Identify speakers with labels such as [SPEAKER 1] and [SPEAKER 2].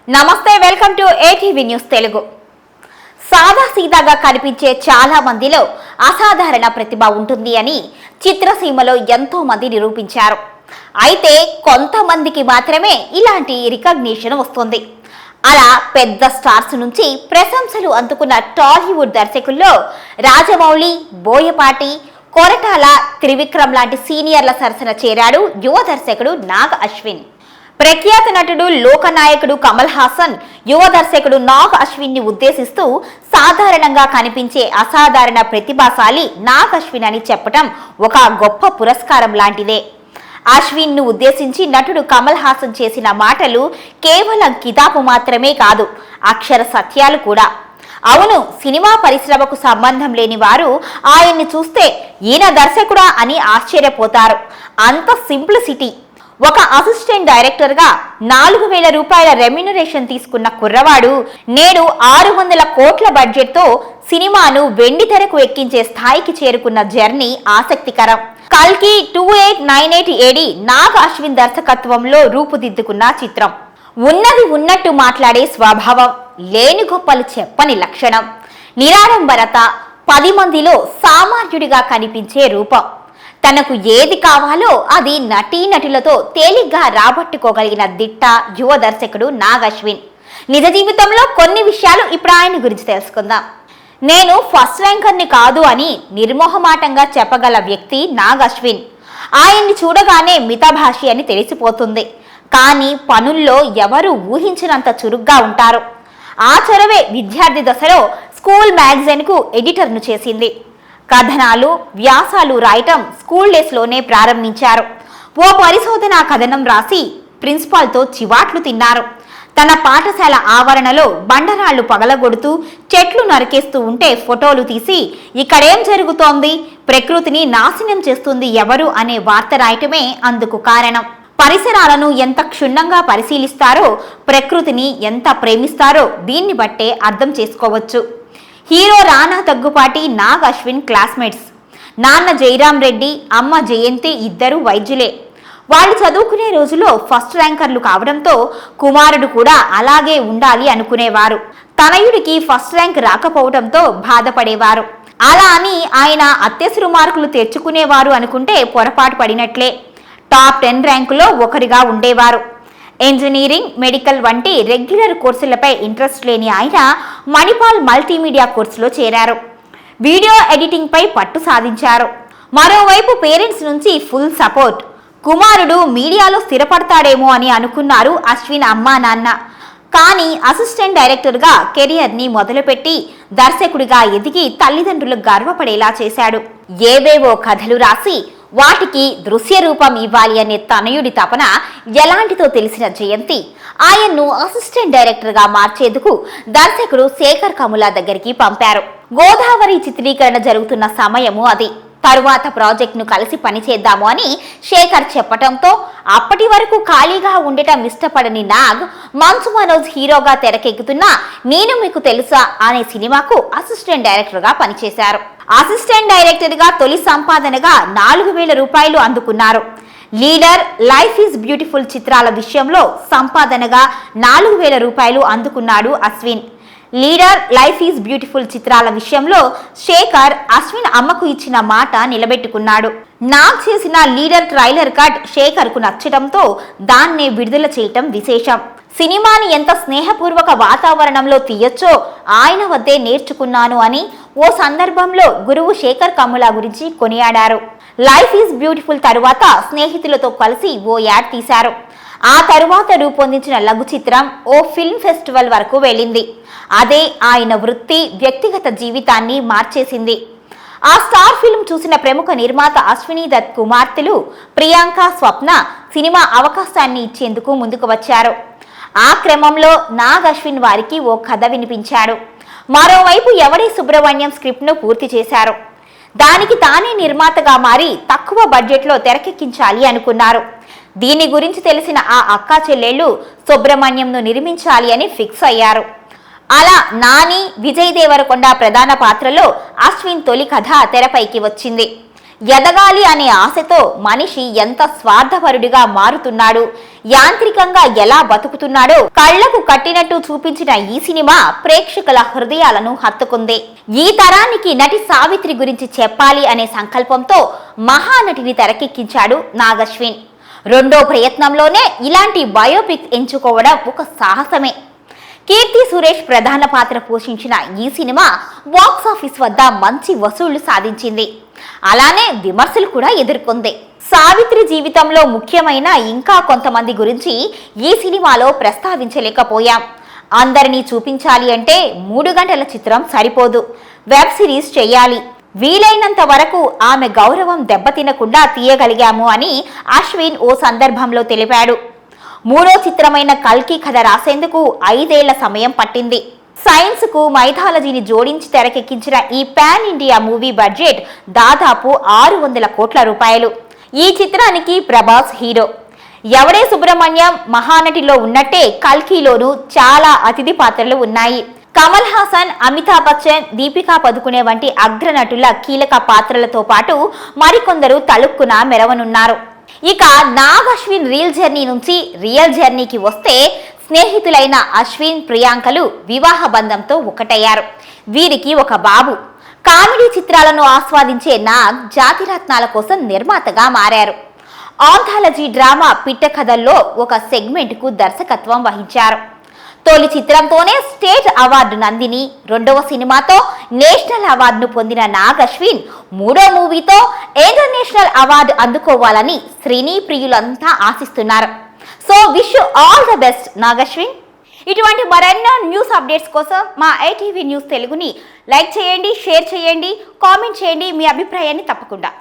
[SPEAKER 1] నమస్తే, welcome to ATV news Telugu. సాదాసీదాగా కనిపించే చాలా మందిలో అసాధారణ ప్రతిభ ఉంటుంది అని చిత్రసీమలో ఎంతో మంది నిరూపించారు. అయితే కొంతమందికి మాత్రమే ఇలాంటి రికగ్నిషన్ వస్తుంది. అలా పెద్ద స్టార్స్ నుంచి ప్రశంసలు అందుకున్న టాలీవుడ్ దర్శకుల్లో రాజమౌళి, బోయపాటి, కొరటాల, త్రివిక్రమ్ లాంటి సీనియర్ల సరసన చేరాడు యువ దర్శకుడు నాగ్ అశ్విన్. ప్రఖ్యాత నటుడు, లోకనాయకుడు కమల్ హాసన్ యువ దర్శకుడు నాగ్ అశ్విన్ ని ఉద్దేశిస్తూ సాధారణంగా కనిపించే అసాధారణ ప్రతిభాశాలి నాగ్ అశ్విన్ అని చెప్పడం ఒక గొప్ప పురస్కారం లాంటిదే. అశ్విన్ ను ఉద్దేశించి నటుడు కమల్ హాసన్ చేసిన మాటలు కేవలం కితాబు మాత్రమే కాదు, అక్షర సత్యాలు కూడా. అవును, సినిమా పరిశ్రమకు సంబంధం లేని వారు ఆయన్ని చూస్తే ఈయన దర్శకుడా అని ఆశ్చర్యపోతారు. అంత సింప్లిసిటీ. ఒక అసిస్టెంట్ డైరెక్టర్ గా 4,000 రూపాయల రెమ్యునరేషన్ తీసుకున్న కుర్రవాడు నేడు 600 కోట్ల బడ్జెట్ తో సినిమాను వెండి తెరకు ఎక్కించే స్థాయికి చేరుకున్న జర్నీ ఆసక్తికరం. కల్కి 2898 ఏడి నాగ్ అశ్విన్ దర్శకత్వంలో రూపుదిద్దుకున్న చిత్రం. ఉన్నది ఉన్నట్టు మాట్లాడే స్వభావం, లేని గొప్పలు చెప్పని లక్షణం, నిరాడంబరత, 10 మందిలో సామాన్యుడిగా కనిపించే రూపం. తనకు ఏది కావాలో అది నటీనటులతో తేలిగ్గా రాబట్టుకోగలిగిన దిట్ట యువ దర్శకుడు నాగ్ అశ్విన్. నిజ జీవితంలో కొన్ని విషయాలు ఇప్పుడు ఆయన గురించి తెలుసుకుందాం. నేను ఫస్ట్ ర్యాంకర్ని కాదు అని నిర్మోహమాటంగా చెప్పగల వ్యక్తి నాగ్ అశ్విన్. ఆయన్ని చూడగానే మితభాషి అని తెలిసిపోతుంది. కానీ పనుల్లో ఎవరు ఊహించినంత చురుగ్గా ఉంటారు. ఆ చొరవే విద్యార్థి దశలో స్కూల్ మ్యాగజైన్కు ఎడిటర్ను చేసింది. కథనాలు, వ్యాసాలు రాయటం స్కూల్ డేస్లోనే ప్రారంభించారు. ఓ పరిశోధనా కథనం రాసి ప్రిన్సిపాల్తో చివాట్లు తిన్నారు. తన పాఠశాల ఆవరణలో బండరాళ్లు పగలగొడుతూ, చెట్లు నరికేస్తూ ఉంటే ఫోటోలు తీసి ఇక్కడేం జరుగుతోంది, ప్రకృతిని నాశనం చేస్తుంది ఎవరు అనే వార్త రాయటమే అందుకు కారణం. పరిసరాలను ఎంత క్షుణ్ణంగా పరిశీలిస్తారో, ప్రకృతిని ఎంత ప్రేమిస్తారో దీన్ని బట్టే అర్థం చేసుకోవచ్చు. హీరో రానా దగ్గుపాటి, నాగ్ అశ్విన్ క్లాస్మేట్స్. నాన్న జయరాం రెడ్డి, అమ్మ జయంతి ఇద్దరు వైద్యులే. వాళ్ళు చదువుకునే రోజుల్లో ఫస్ట్ ర్యాంకర్లు కావడంతో కుమారుడు కూడా అలాగే ఉండాలి అనుకునేవారు. తనయుడికి ఫస్ట్ ర్యాంక్ రాకపోవడంతో బాధపడేవారు. అలా అని ఆయన అత్యవసర మార్కులు తెచ్చుకునేవారు అనుకుంటే పొరపాటు పడినట్లే. టాప్ 10 ర్యాంకులో ఒకరిగా ఉండేవారు. ఇంజనీరింగ్, మెడికల్ వంటి రెగ్యులర్ కోర్సులపై ఇంట్రెస్ట్ లేని ఆయన మణిపాల్ మల్టీమీడియా కోర్సులో చేరారు. వీడియో ఎడిటింగ్ పై పట్టు సాధించారు. మరోవైపు పేరెంట్స్ నుంచి ఫుల్ సపోర్ట్. కుమారుడు మీడియాలో స్థిరపడతాడేమో అని అనుకున్నారు అశ్విన్ అమ్మా నాన్న. కానీ అసిస్టెంట్ డైరెక్టర్గా కెరియర్ని మొదలుపెట్టి దర్శకుడిగా ఎదిగి తల్లిదండ్రులు గర్వపడేలా చేశాడు. ఏవేవో కథలు రాసి వాటికి దృశ్య రూపం ఇవ్వాలి అనే తనయుడి తపన ఎలాంటితో తెలిసిన జయంతి ఆయన్ను అసిస్టెంట్ డైరెక్టర్గా మార్చేందుకు దర్శకుడు శేఖర్ కముల దగ్గరికి పంపారు. గోదావరి చిత్రీకరణ జరుగుతున్న సమయము అది. తరువాత ప్రాజెక్టును కలిసి పనిచేద్దాము అని శేఖర్ చెప్పటంతో అప్పటి వరకు ఖాళీగా ఉండటం ఇష్టపడని నాగ్ మంచు మనోజ్ హీరోగా తెరకెక్కుతున్న నేను మీకు తెలుసా అనే సినిమాకు అసిస్టెంట్ డైరెక్టర్గా పనిచేశారు. అసిస్టెంట్ డైరెక్టర్గా తొలి సంపాదనగా 4,000 రూపాయలు అందుకున్నారు. లీడర్, లైఫ్ ఈజ్ బ్యూటిఫుల్ చిత్రాల విషయంలో సంపాదనగా 4,000 రూపాయలు అందుకున్నాడు Ashwin. Leader, life is beautiful చిత్రాల విషయంలో శేఖర్ అశ్విన్ అమ్మకు ఇచ్చిన మాట నిలబెట్టుకున్నాడు. నాగ్ చేసిన లీడర్ ట్రైలర్ కట్ శేఖర్ కు నచ్చడంతో దాన్నే విడుదల చేయటం విశేషం. సినిమాని ఎంత స్నేహపూర్వక వాతావరణంలో తీయొచ్చో ఆయన వద్దే నేర్చుకున్నాను అని ఓ సందర్భంలో గురువు శేఖర్ కమ్ముల గురించి కొనియాడారు. లైఫ్ ఈజ్ బ్యూటిఫుల్ తరువాత స్నేహితులతో కలిసి ఓ యాడ్ తీశారు. ఆ తరువాత రూపొందించిన లఘు చిత్రం ఓ ఫిల్మ్ ఫెస్టివల్ వరకు వెళ్ళింది. అదే ఆయన వృత్తి, వ్యక్తిగత జీవితాన్ని మార్చేసింది. ఆ స్టార్ ఫిల్మ్ చూసిన ప్రముఖ నిర్మాత అశ్విని దత్ కుమార్తెలు ప్రియాంక, స్వప్న సినిమా అవకాశాన్ని ఇచ్చేందుకు ముందుకు వచ్చారు. ఆ క్రమంలో నాగ్ అశ్విన్ వారికి ఓ కథ వినిపించాడు. మరోవైపు ఎవడే సుబ్రహ్మణ్యం స్క్రిప్ట్ను పూర్తి చేశారు. దానికి తానే నిర్మాతగా మారి తక్కువ బడ్జెట్లో తెరకెక్కించాలి అనుకున్నారు. దీని గురించి తెలిసిన ఆ అక్కా చెల్లెళ్ళు సుబ్రహ్మణ్యంను నిర్మించాలి అని ఫిక్స్ అయ్యారు. అలా నాని, విజయ్ దేవరకొండ ప్రధాన పాత్రలో అశ్విన్ తొలి కథ తెరపైకి వచ్చింది. ఎదగాలి అనే ఆశతో మనిషి ఎంత స్వార్థపరుడిగా మారుతున్నాడు, యాంత్రికంగా ఎలా బతుకుతున్నాడో కళ్లకు కట్టినట్టు చూపించిన ఈ సినిమా ప్రేక్షకుల హృదయాలను హత్తుకుంది. ఈ తరానికి నటి సావిత్రి గురించి చెప్పాలి అనే సంకల్పంతో మహానటిని తెరకెక్కించాడు నాగశ్విన్. రెండో ప్రయత్నంలోనే ఇలాంటి బయోపిక్ ఎంచుకోవడం ఒక సాహసమే. కీర్తి సురేష్ ప్రధాన పాత్ర పోషించిన ఈ సినిమా బాక్సాఫీస్ వద్ద మంచి వసూళ్లు సాధించింది. అలానే విమర్శలు కూడా ఎదుర్కొంది. సావిత్రి జీవితంలో ముఖ్యమైన ఇంకా కొంతమంది గురించి ఈ సినిమాలో ప్రస్తావించలేకపోయాం. అందరినీ చూపించాలి అంటే 3 గంటల చిత్రం సరిపోదు, వెబ్ సిరీస్ చేయాలి. వీలైనంత వరకు ఆమె గౌరవం దెబ్బతినకుండా తీయగలిగాము అని అశ్విన్ ఓ సందర్భంలో తెలిపాడు. మూడో చిత్రమైన కల్కి కథ రాసేందుకు 5 ఏళ్ల సమయం పట్టింది. సైన్స్ కు మైథాలజీని జోడించి తెరకెక్కించిన ఈ పాన్ ఇండియా మూవీ బడ్జెట్ దాదాపు 600 కోట్ల రూపాయలు. ఈ చిత్రానికి ప్రభాస్ హీరో. ఎవడే సుబ్రహ్మణ్యం మహానటిలో ఉన్నట్టే కల్కిలోనూ చాలా అతిథి పాత్రలు ఉన్నాయి. కమల్ హాసన్, అమితాబ్ బచ్చన్, దీపికా పదుకునే వంటి అగ్రనటుల కీలక పాత్రలతో పాటు మరికొందరు తళుక్కున మెరవనున్నారు. ఇక నాగ్ అశ్విన్ జర్నీ నుంచి రియల్ జర్నీకి వస్తే స్నేహితులైన అశ్విన్, ప్రియాంకలు వివాహ బంధంతో ఒకటయ్యారు. వీరికి ఒక బాబు. కామెడీ చిత్రాలను ఆస్వాదించే నాగ్ జాతిరత్నాల కోసం నిర్మాతగా మారారు. ఆంథాలజీ డ్రామా పిట్ట కథల్లో ఒక సెగ్మెంట్కు దర్శకత్వం వహించారు. తొలి చిత్రంతోనే స్టేట్ అవార్డు నందిని, రెండవ సినిమాతో నేషనల్ అవార్డును పొందిన నాగ్ అశ్విన్ మూడో మూవీతో ఇంటర్నేషనల్ అవార్డు అందుకోవాలని సినీ ప్రియులంతా ఆశిస్తున్నారు. So wish you all the best Nag Ashwin. ఇటువంటి మరెన్నో న్యూస్ అప్డేట్స్ కోసం మా ఐటీవీ న్యూస్ తెలుగుని లైక్ చేయండి, షేర్ చేయండి, కామెంట్ చేయండి. మీ అభిప్రాయాన్ని తప్పకుండా